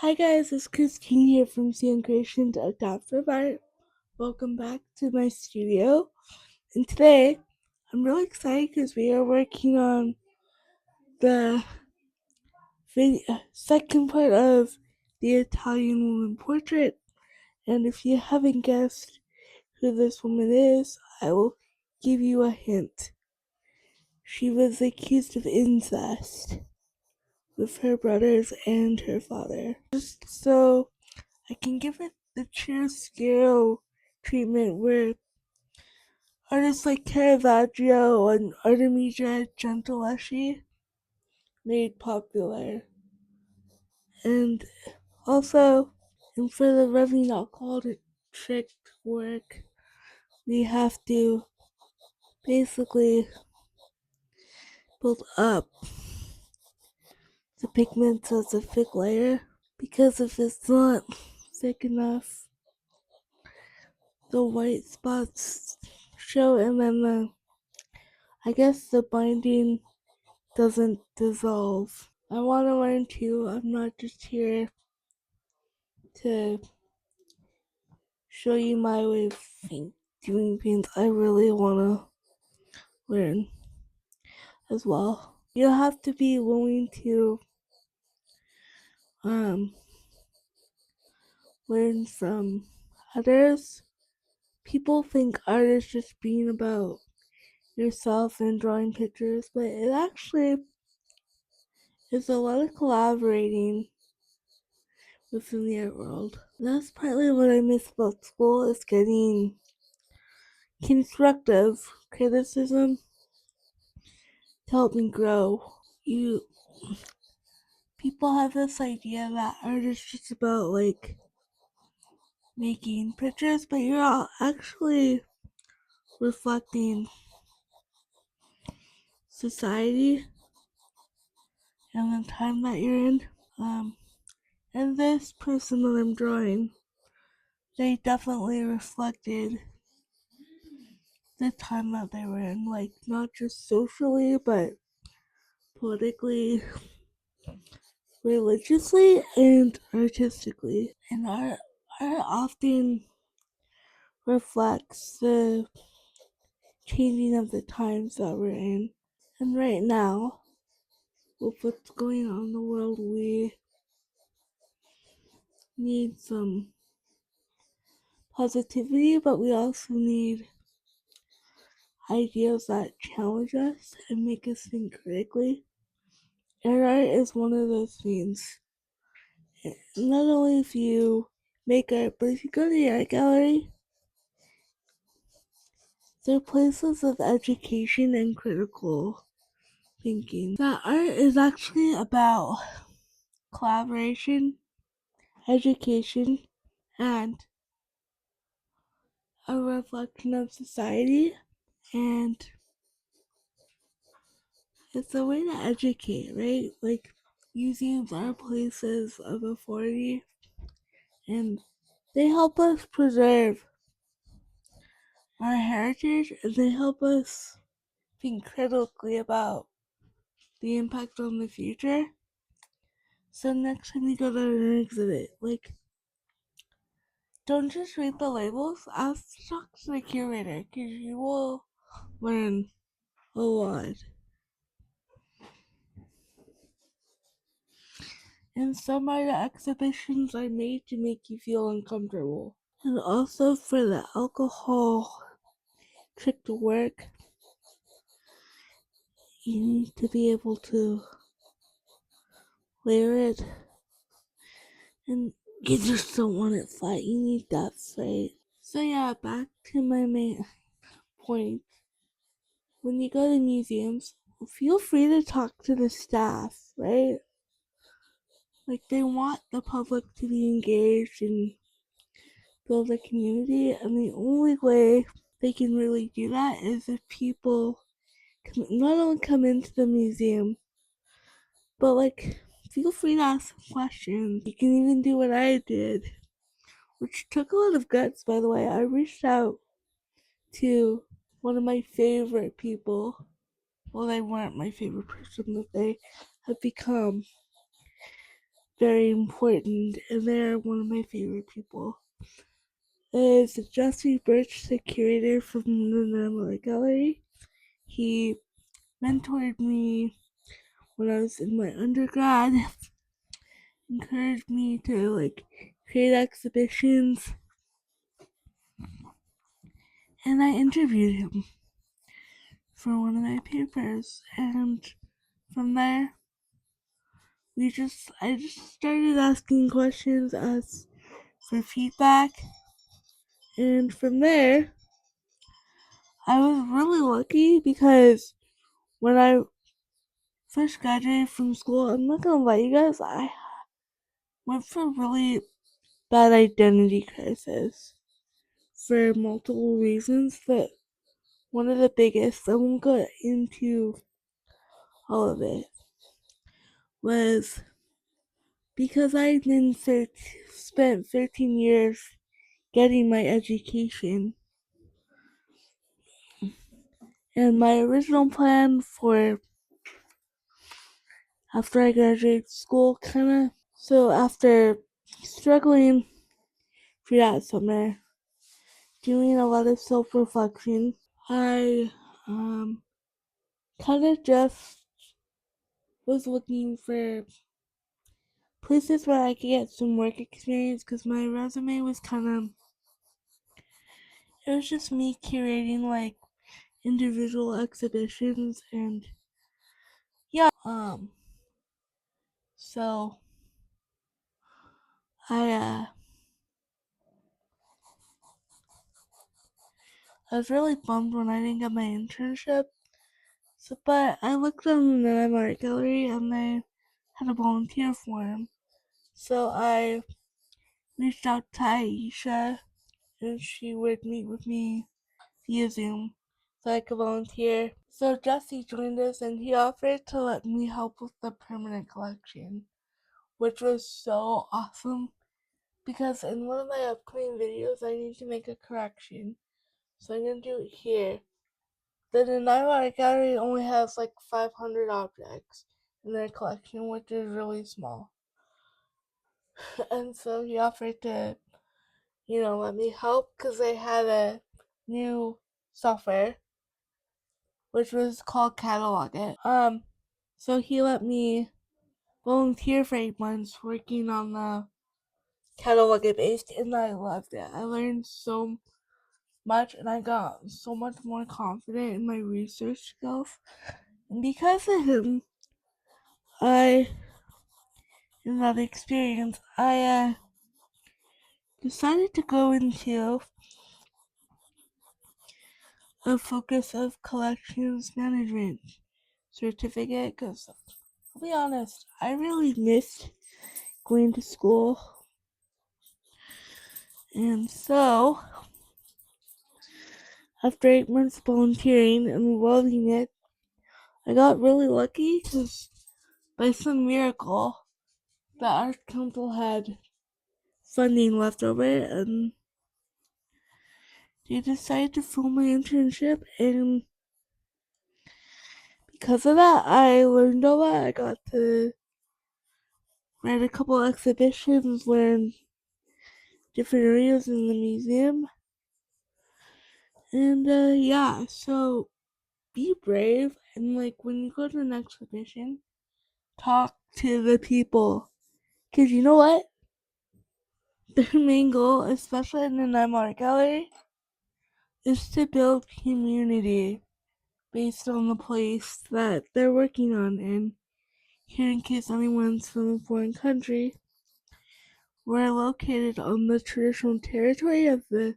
Hi guys, it's Christine here from CN Creations Adaptive Art. Welcome back to my studio. And today, I'm really excited because we are working on the second part of the Italian woman portrait. And if you haven't guessed who this woman is, I will give you a hint. She was accused of incest with her brothers and her father. Just so I can give it the Chiaroscuro treatment where artists like Caravaggio and Artemisia Gentileschi made popular. And also, and for the really not called it trick work, we have to basically build up the pigments as a thick layer, because if it's not thick enough, the white spots show, and then the binding doesn't dissolve. I want to learn too. I'm not just here to show you my way of doing things. I really want to learn as well. You have to be willing to um learn from others. People think art is just being about yourself and drawing pictures, but it actually is a lot of collaborating within the art world. That's partly what I miss about school, is getting constructive criticism to help me grow. People have this idea that art is just about making pictures, but you're all actually reflecting society and the time that you're in. And this person that I'm drawing, they definitely reflected the time that they were in, not just socially, but politically, religiously, and artistically. And art often reflects the changing of the times that we're in. And right now, with what's going on in the world, we need some positivity, but we also need ideas that challenge us and make us think critically. And art is one of those things. Not only if you make art, but if you go to the art gallery, they're places of education and critical thinking. That art is actually about collaboration, education, and a reflection of society, and it's a way to educate, right? Museums are places of authority, and they help us preserve our heritage, and they help us think critically about the impact on the future. So next time you go to an exhibit, don't just read the labels, ask to talk to the curator, because you will learn a lot. And some art exhibitions are made to make you feel uncomfortable. And also for the alcohol trick to work, you need to be able to layer it, and you just don't want it flat. You need depth, right? So yeah, back to my main point. When you go to museums, feel free to talk to the staff, right? They want the public to be engaged and build a community, and the only way they can really do that is if people not only come into the museum, but feel free to ask questions. You can even do what I did, which took a lot of guts, by the way. I reached out to one of my favorite people. Well, they weren't my favorite person, but they have become very important, and they're one of my favorite people. Is Jesse Birch, the curator from the Nanaimo Gallery. He mentored me when I was in my undergrad, encouraged me to create exhibitions, and I interviewed him for one of my papers, and from there I just started asking questions, asked for feedback, and from there I was really lucky because when I first graduated from school, I'm not gonna lie, you guys, I went through a really bad identity crisis for multiple reasons, but one of the biggest, I won't go into all of it, was because I then spent 13 years getting my education. And my original plan for after I graduated school, so after struggling through that summer, doing a lot of self-reflection, I kind of just was looking for places where I could get some work experience because my resume was it was just me curating individual exhibitions, and yeah, so I I was really bummed when I didn't get my internship. So, but I looked on the Nanaimo Art Gallery and they had a volunteer form. So I reached out to Aisha and she would meet with me via Zoom so I could volunteer. So Jesse joined us and he offered to let me help with the permanent collection, which was so awesome because in one of my upcoming videos I need to make a correction. So I'm gonna do it here. The Nanaimo Art Gallery only has 500 objects in their collection, which is really small. And so he offered to, let me help because they had a new software, which was called Catalog It. So he let me volunteer for 8 months working on the Catalog It base, and I loved it. I learned so much, and I got so much more confident in my research skills. And because of him, I in that experience, I decided to go into a focus of collections management certificate because I'll be honest, I really missed going to school. And so, after 8 months volunteering and loving it, I got really lucky because by some miracle, the Arts Council had funding left over and they decided to fill my internship, and because of that, I learned a lot. I got to write a couple exhibitions, learn different areas in the museum, and yeah, so be brave, and when you go to an exhibition, talk to the people, because you know what? Their main goal, especially in the Nanaimo Art Gallery, is to build community based on the place that they're working on. And here, in case anyone's from a foreign country, we're located on the traditional territory of the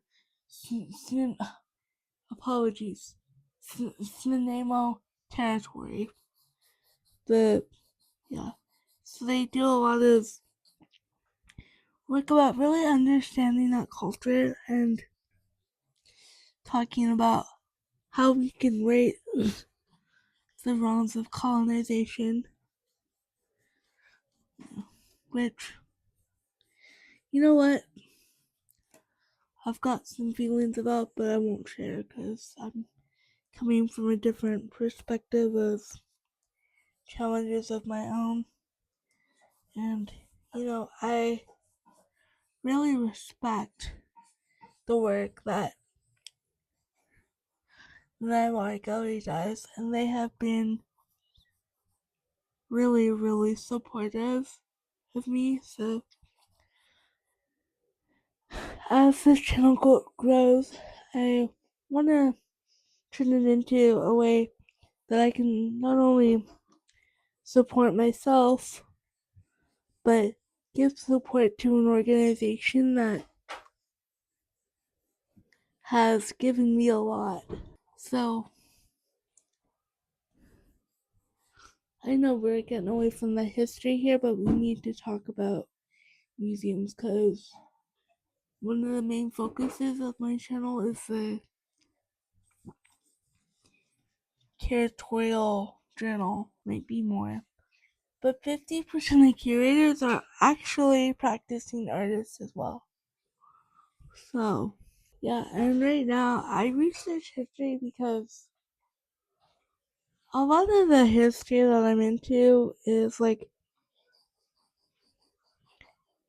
Nanaimo territory. Yeah. So they do a lot of work about really understanding that culture and talking about how we can rate the wrongs of colonization, which, you know what, I've got some feelings about, but I won't share because I'm coming from a different perspective of challenges of my own. And I really respect the work that Nanaimo Gallery does, and they have been really, really supportive of me. So as this channel grows, I want to turn it into a way that I can not only support myself, but give support to an organization that has given me a lot. So I know we're getting away from the history here, but we need to talk about museums because one of the main focuses of my channel is the curatorial journal, might be more. But 50% of curators are actually practicing artists as well. So, yeah, and right now I research history because a lot of the history that I'm into is like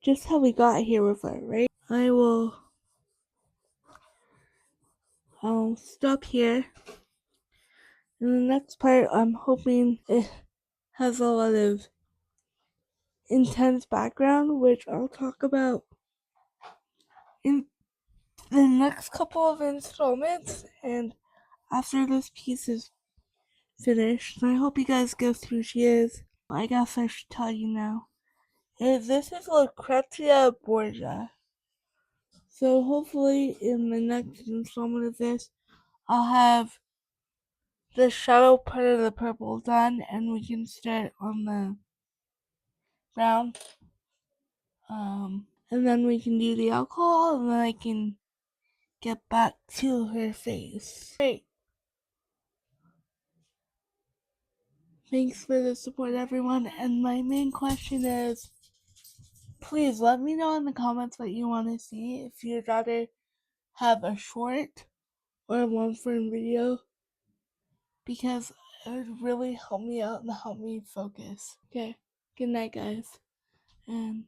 just how we got here with it, right? I will stop here. In the next part, I'm hoping it has a lot of intense background, which I'll talk about in the next couple of installments. And after this piece is finished, and I hope you guys guess who she is. I guess I should tell you now. This is Lucretia Borgia. So hopefully in the next installment of this, I'll have the shadow part of the purple done, and we can start on the brown. And then we can do the alcohol, and then I can get back to her face. Great. Thanks for the support, everyone. And my main question is, please let me know in the comments what you want to see. If you'd rather have a short or a long form video, because it would really help me out and help me focus. Okay, good night, guys. And